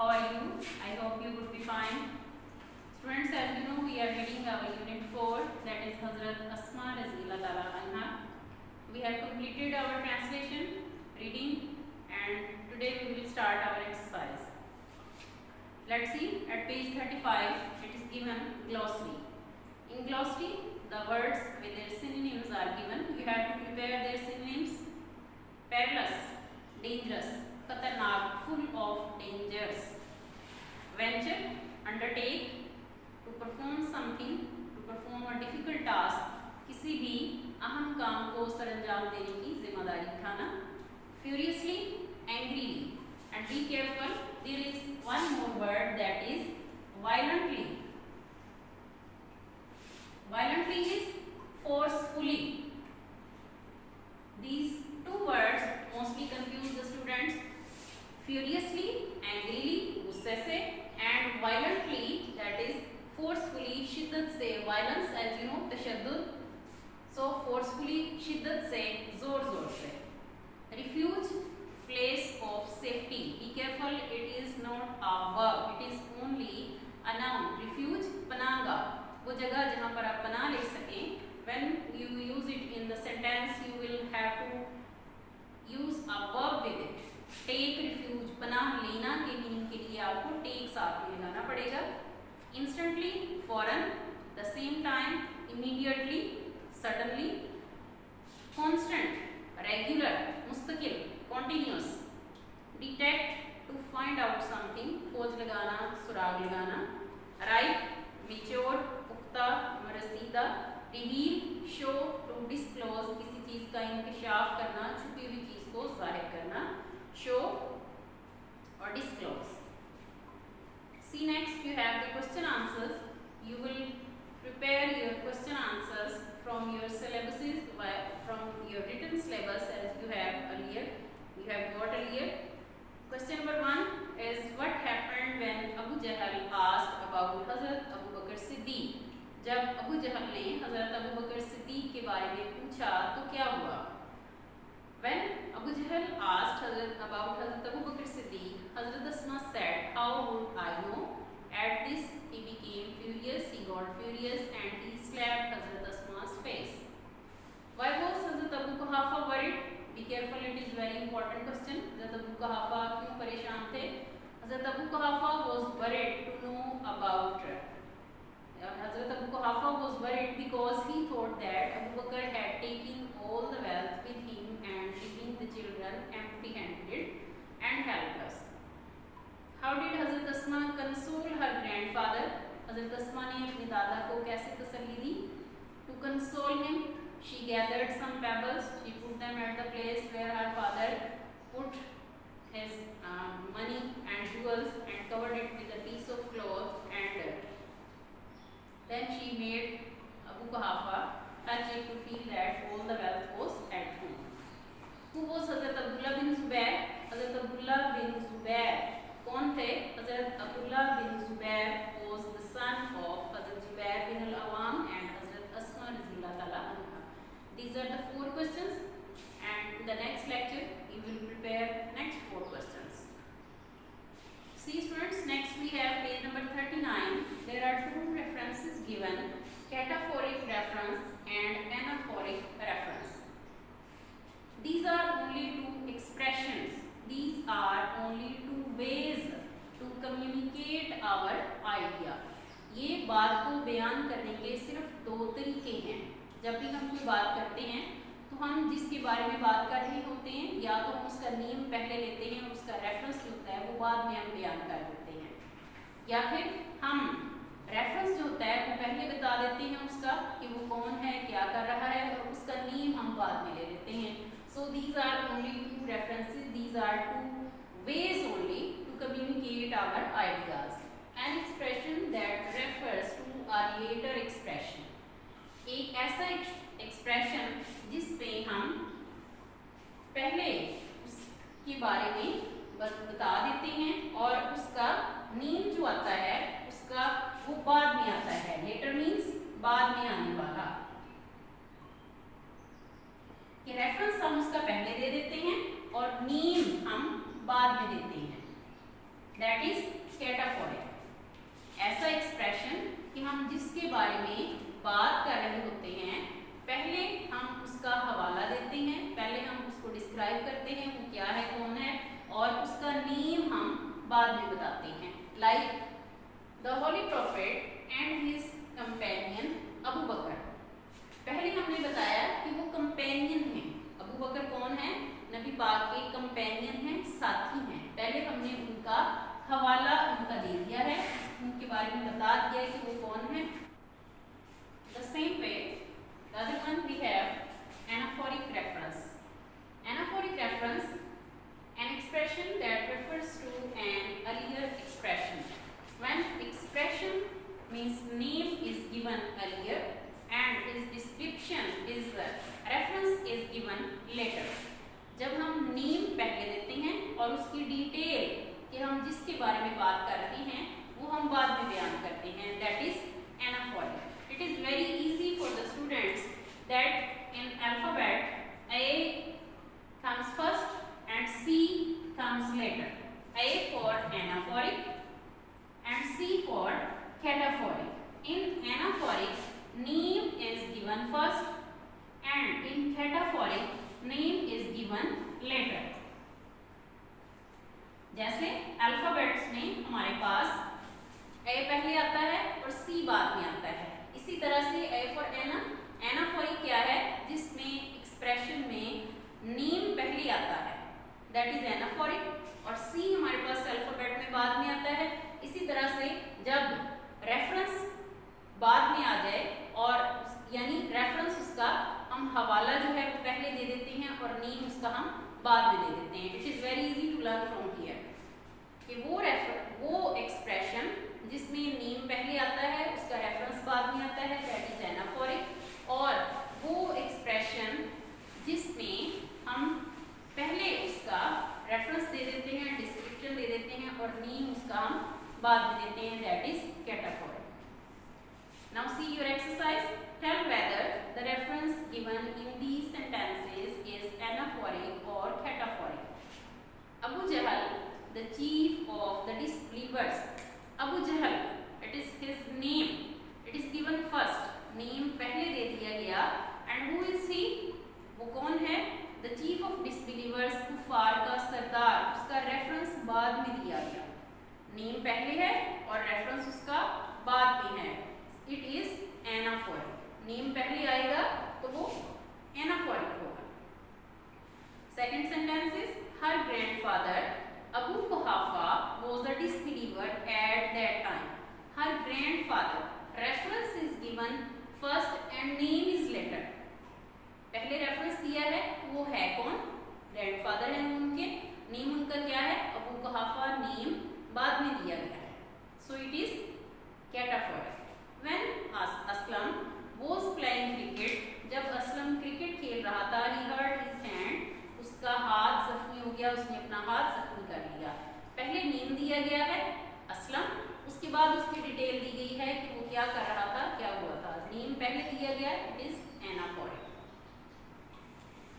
How are you? I hope you would be fine. Students, as you know, we are reading our unit 4, that is Hazrat Asma Raziyallahu Ta'ala Anha. We have completed our translation, reading, and today we will start our exercise. Let's see, at page 35, it is given glossary. In glossary, the words with their synonyms are given. You have to prepare their synonyms. Perilous, dangerous, khatarnak, full of dangers. Venture, undertake, to perform something, to perform a difficult task, किसी भी अहम काम को सरंजाम देने की जिम्मेदारी उठाना. Furiously, angrily, and be careful, there is one more word, that is violently. Violently is forcefully. These two words mostly confuse the students. Furiously, angrily, गुस्से से, and violently, that is forcefully, शिद्दत से, violence as you know, तशद्दुद. So forcefully, शिद्दत से, जोर जोर से. Refuge, place of safety. Be careful, it is not a verb, it is only a noun. Refuge, पनाहगाह, वो जगह जहाँ पर आप पनाह ले सकें. When you use it in the sentence, you will have to use a verb with it. Take refuge, पनाह लेना के मीनिंग के लिए आपको take साथ में लगाना पड़ेगा. Instantly, फौरन, the same time, immediately, suddenly. Constant, regular, मुस्तकिल, continuous. Detect, to find out something, खोज लगाना, सुराग लगाना. Ripe, mature, पुख्ता, रसीदा. Reveal, show, to disclose, किसी चीज़ का इंकशाफ करना, छुपी हुई चीज़ को जाहिर करना. Show or disclose. See, next you have the question answers. You will prepare your question answers from your syllabuses, from your written syllabus as you have earlier. You have got earlier. Question number 1 is, what happened when Abu Jahl asked about Hazrat Abu Bakr Siddiq? जब अबू जहल ने हज़रत अबू बकर सिद्दीक के बारे में पूछा तो क्या हुआ? When Abu Jahl asked about Hazrat Abu Bakr Siddiq, Hazrat Asma said, "How would I know?" At this, he became furious. He got furious and he slapped Hazrat Asma's face. Why was Hazrat Abu Quhafa worried? Be careful, it is very important question. Hazrat Abu Quhafa क्यों परेशान थे? Hazrat Abu Quhafa was worried to know about. Hazrat Abu Quhafa was worried because he thought that Abu Bakr had taken all the wealth with him and leaving the children empty-handed and helpless. How did Hazrat Asma console her grandfather? Hazrat Asma ने अपने दादा को कैसे तसल्ली दी? To console him, she gathered some pebbles. She put them at the place where her father put his money and jewels and covered it with a piece of cloth, and then she made Abu Quhafa touch it to feel that all the wealth was at home. Who was Hazrat Abdullah bin Zubair? Hazrat Abdullah bin Zubair कौन थे? Hazrat Abdullah bin Zubair was the son of Hazrat Zubair bin al-Awam and Hazrat Asma Raziyallahu Ta'ala Anha. These are the 4 questions, and in the next lecture you will prepare next 4 questions. See students, next we have page number 39. There are 2 references given, cataphoric reference and anaphoric reference. These are only 2 expressions. These are only 2 ways to communicate our idea. ये बात को बयान करने के सिर्फ 2 तरीके हैं. जब भी हम कोई बात करते हैं तो हम जिसके बारे में बात कर रहे होते हैं, या तो हम उसका नेम पहले लेते हैं, उसका रेफरेंस जो होता है वो बाद में हम बयान कर देते हैं, या फिर हम रेफरेंस जो होता है वो पहले बता देते हैं उसका कि वो कौन है, क्या कर रहा है, और उसका नेम हम बाद में ले लेते हैं. So these are only 2 references. These are 2 ways only to communicate our ideas. An expression that refers to a later expression. एक ऐसा एक्सप्रेशन जिसमें हम पहले उसके बारे में बता देते हैं और उसका नेम जो आता है उसका वो बाद में आता है. लेटर मीन्स बाद में आने वाला. कि रेफरेंस हम उसका पहले दे देते हैं और नेम हम बाद में देते हैं. दैट इज उसका हम बाद में दे देते हैं. It is very easy to learn from here कि वो एक्सप्रेशन जिसमें नेम पहले आता है उसका रेफरेंस बाद में आता है, दैट इज एनाफोरिक. और वो एक्सप्रेशन जिसमें हम पहले उसका रेफरेंस दे देते हैं, डिस्क्रिप्शन दे देते हैं और नेम उसका हम बाद में देते हैं, that is cataphoric. Now see your exercise. Tell whether the reference given in these sentences is anaphoric or cataphoric. Abu Jahl, the chief of the disbelievers. Abu Jahl, it is his name. It is given first. Name पहले दे दिया गया. And who is he? वो कौन है? The chief of disbelievers, कुफार का सरदार. उसका reference बाद में दिया गया. नेम पहले है और रेफरेंस उसका बाद में है. It is anaphoric. नेम पहले आएगा तो वो एनाफोरिक होगा. Second sentence is her grandfather Abu Quhafa was a disbeliever at that time. Her grandfather reference is given first and name is later. पहले रेफरेंस दिया है तो वो है कौन? ग्रैंडफादर है उनके. नेम उनका क्या है? अबू कुहाफा. नेम बाद में दिया गया है. So it is cataphoric. When Aslam was playing cricket, जब असलम क्रिकेट खेल रहा था, he hurt his hand, उसका हाथ जख्मी हो गया, उसने अपना हाथ जख्मी कर लिया. पहले नेम दिया गया है असलम, उसके बाद उसकी डिटेल दी गई है कि वो क्या कर रहा था, क्या हुआ था. नेम पहले दिया गया, it is anaphoric.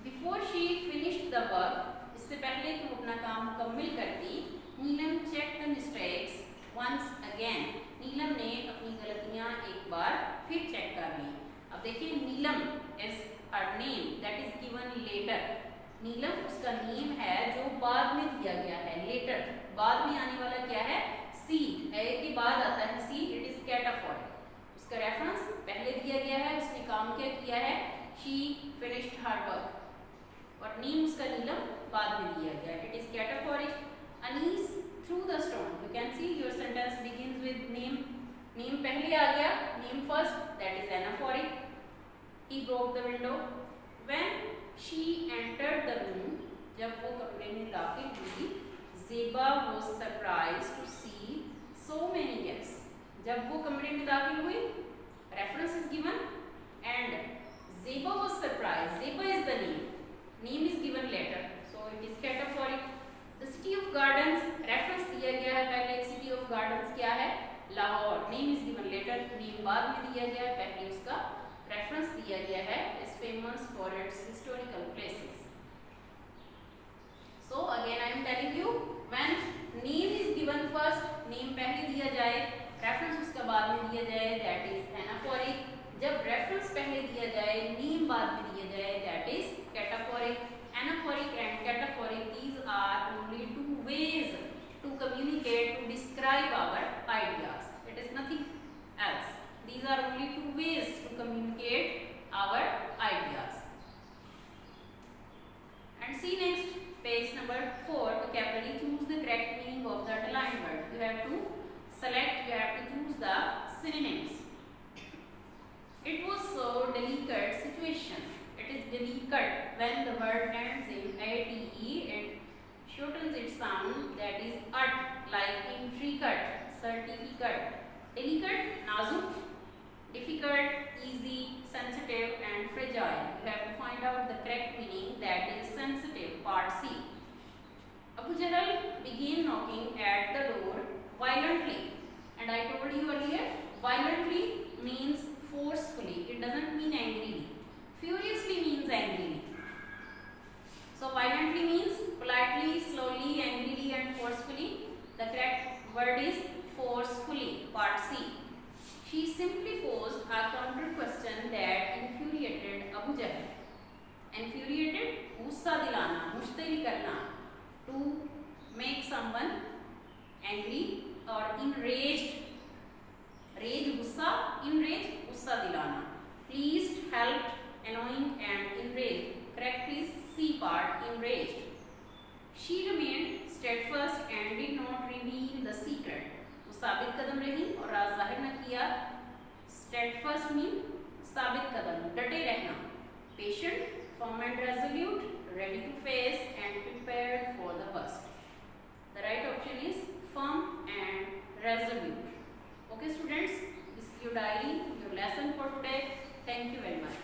Before she finished the work, इससे पहले कि वो अपना काम मुकम्मिल करती, नीलम checked the mistakes once again. नीलम ने अपनी गलतियां एक बार फिर चेक कर ली. अब देखिए Neelam is her name that is given later. Neelam उसका नेम है जो बाद में दिया गया है, लेटर. बाद में आने वाला क्या है? सी. ए के बाद आता है सी. It is cataphoric. उसका रेफरेंस पहले दिया गया है, उसने काम क्या किया है? She finished her work. और नेम उसका नीलम बाद में दिया गया. It is cataphoric. Anees threw the stone. You can see your sentence begins with name. Name पहले आ गया, name first, that is anaphoric. He broke the window. When she entered the room, जब वो कमरे में दाखिल हुई, Zeba was surprised to see so many guests. जब वो कमरे में दाखिल हुई, reference is given and Zeba was surprised. Zeba is the name. Name is given later, so it is cataphoric. The city of gardens, reference दिया गया है पहले. सिटी ऑफ गार्डन्स क्या है? Lahore. Name is given later. Name बाद में दिया गया है, पहले उसका रेफरेंस दिया गया है. Is famous for its historical places. So again I am telling you, when name is given first, name पहले दिया जाए, रेफरेंस उसका बाद में दिया जाए, दैट इज एनाफोरिक. जब रेफरेंस पहले दिया जाए, नेम बाद में दिया जाए, that is cataphoric. Anaphoric and cataphoric, these are only two ways to communicate, to describe our ideas. It is nothing else. These are only two ways to communicate our ideas. And see next, page number 4, vocabulary. Choose the correct meaning of the underlined word. You have to select, you have to choose the synonyms. It was so delicate situation. It is delicate when the word ends in ate. It shortens its sound, that is at, like intricate, certificate. Delicate, nazuk. Difficult, easy, sensitive and fragile. You have to find out the correct meaning, that is sensitive, part C. Abu Jahl began knocking at the door violently. And I told you earlier, violently means forcefully. It doesn't mean angrily. Furiously means angrily. So violently means politely, slowly, angrily and forcefully. The correct word is forcefully, part C. She simply posed a counter question that infuriated Abu Jahl. Infuriated, गुस्सा दिलाना, मुश्तिल करना. To make someone angry or enraged. Rage गुस्सा, enraged गुस्सा दिलाना. Pleased, helped, annoying and enraged. Correct is C part, enraged. She remained steadfast and did not reveal the secret. वो साबित कदम रही और राज जाहिर न किया. Steadfast mean साबित कदम, डटे रहना. Patient, firm and resolute, ready to face for today. Thank you very much.